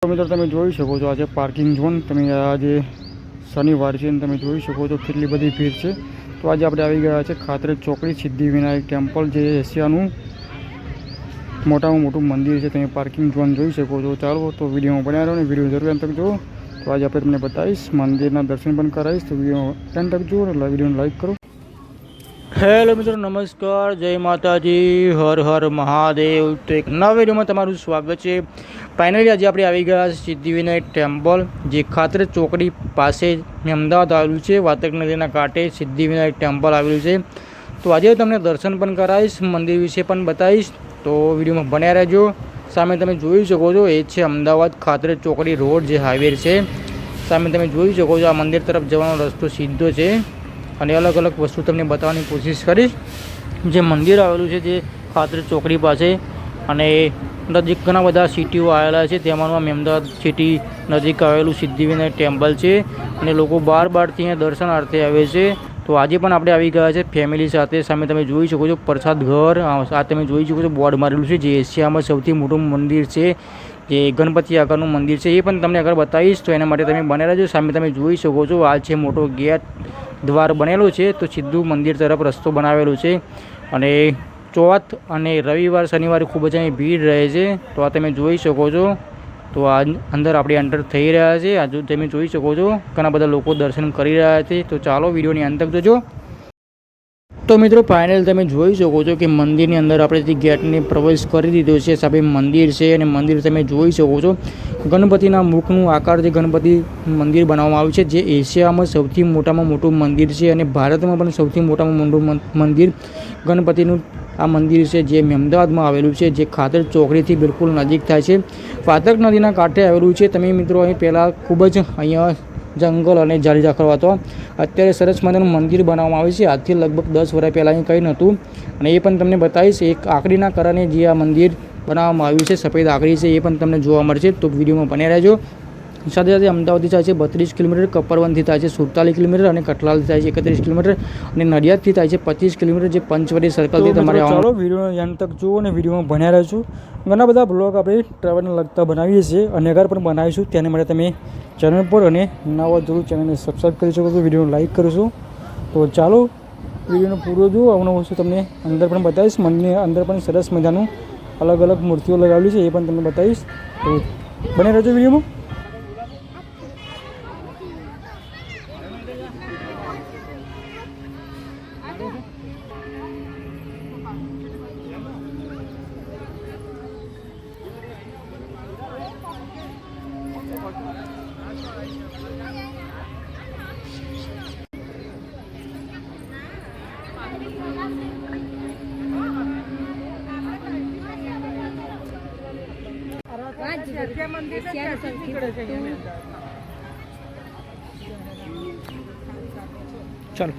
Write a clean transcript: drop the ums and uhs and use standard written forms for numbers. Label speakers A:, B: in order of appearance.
A: તો મિત્રો તમે જોઈ શકો છો આજે પાર્કિંગ ઝોન તમે આજે શનિવાર છે અને તમે જોઈ શકો છો કેટલી બધી ભીડ છે। તો આજે આપણે આવી ગયા છે ખાતરેજ ચોકડી સિદ્ધિવિનાયક ટેમ્પલ જે એશિયાનું મોટામાં મોટું મંદિર છે। તમે પાર્કિંગ ઝોન જોઈ શકો છો। ચાલો તો વિડીયોમાં બન્યા રહો ને વિડીયો જરૂર અંત તક જુઓ। તો આજે આપણે તમને બતાવીશ મંદિરના દર્શન પણ કરાવીશ। તો વિડીયો અંત તક જુઓ એટલે વિડીયોને લાઈક કરો। હેલો મિત્રો નમસ્કાર, જય માતાજી, હર હર મહાદેવ। તો એક નવા વિડીયોમાં તમારું સ્વાગત છે। ફાઇનલી આજે આપણે આવી ગયા સિદ્ધિવિનાયક ટેમ્પલ જે ખાતરેજ ચોકડી પાસે અમદાવાદ આવેલું છે। વાતક નદીના કાંઠે સિદ્ધિવિનાયક ટેમ્પલ આવેલું છે। તો આજે તમને દર્શન પણ કરાવીશ, મંદિર વિશે પણ બતાવીશ। તો વિડીયોમાં બન્યા રહેજો। સામે તમે જોઈ શકો છો એ છે અમદાવાદ ખાતરેજ ચોકડી રોડ જે હાઈવે છે। સામે તમે જોઈ શકો છો આ મંદિર તરફ જવાનો રસ્તો સીધો છે અને અલગ અલગ વસ્તુ તમને બતાવવાની કોશિશ કરીશ। જે મંદિર આવેલું છે જે ખાતરેજ ચોકડી પાસે અને નજીક ઘણા બધા સિટીઓ આવેલા છે। તેમાંનું અમદાવાદ સિટી નજીક આવેલું સિદ્ધિવિનાયક ટેમ્પલ છે અને લોકો બહારથી અહીંયા દર્શનાર્થે આવે છે। તો આજે પણ આપણે આવી ગયા છે ફેમિલી સાથે। સામે તમે જોઈ શકો છો પ્રસાદ ઘર, આ તમે જોઈ શકો છો બોર્ડ મારેલું છે જે એશિયામાં સૌથી મોટું મંદિર છે, જે ગણપતિ આકારનું મંદિર છે। એ પણ તમને આગળ બતાવીશ, તો એના માટે તમે બને રહેજો। સામે તમે જોઈ શકો છો આ છે મોટો ગેટ દ્વાર બનેલો છે। તો સીધું મંદિર તરફ રસ્તો બનાવેલો છે અને ચોથ અને રવિવાર શનિવારે ખૂબ જ અહીં ભીડ રહે છે। તો આ તમે જોઈ શકો છો। તો આ અંદર આપણે એન્ટર થઈ રહ્યા છે। આ જો તમે જોઈ શકો છો ઘણા બધા લોકો દર્શન કરી રહ્યા છે। તો ચાલો વિડીયોની અંત તક જોજો। તો મિત્રો ફાઇનલ તમે જોઈ શકો છો કે મંદિરની અંદર આપણે જે ગેટને પ્રવેશ કરી દીધો છે, સામે મંદિર છે અને મંદિર તમે જોઈ શકો છો ગણપતિના મુખનું આકાર જે ગણપતિ મંદિર બનાવવામાં આવ્યું છે, જે એશિયામાં સૌથી મોટામાં મોટું મંદિર છે અને ભારતમાં પણ સૌથી મોટામાં મોટું મંદિર ગણપતિનું આ મંદિર છે જે અમદાવાદમાં આવેલું છે, જે ખાતરેજ ચોકડીથી બિલકુલ નજીક થાય છે। વાતક નદીના કાંઠે આવેલું છે। તમે મિત્રો અહીં પહેલાં ખૂબ જ અહીંયા જંગલ અને ઝાડી ઝાખરો હતો। અત્યારે સરસ મજાનું મંદિર બનાવવામાં આવે છે। આજથી લગભગ 10 વર્ષ પહેલાં અહીં કંઈ નહોતું અને એ પણ તમને બતાવીશ। એક આકડીના કારણે જે આ મંદિર બનાવવામાં આવ્યું છે, સફેદ આકડી છે, એ પણ તમને જોવા મળશે। તો વિડીયોમાં બન્યા રહેજો। સાથે સાથે અમદાવાદથી થાય છે 32 કિલોમીટર, કપરવનથી થાય છે 47 કિલોમીટર અને કઠલાલથી થાય છે 31 કિલોમીટર અને નડિયાદથી થાય છે 25 કિલોમીટર, જે પંચવટી સર્કલથી તમારે ચાલો વિડીયો અંત તક જુઓ અને વિડીયોમાં બન્યા રહેજો। ઘણા બધા બ્લોગ આપણે ટ્રાવેલને લગતા બનાવીએ છીએ અને આગળ પણ બનાવીશું। તેના માટે તમે ચેનલ પર અને નવા જરૂર ચેનલને સબસ્ક્રાઈબ કરી શકો છો, વિડીયોને લાઇક કરશો। તો ચાલો વિડીયોનો પૂરો જુઓ। આવનો વસ્તુ તમને અંદર પણ બતાવીશ। મંદિરની અંદર પણ સરસ મજાનું અલગ અલગ મૂર્તિઓ લગાવેલી છે, એ પણ તમને બતાવીશ। તો બને રહેજો વિડીયોમાં। ચાલો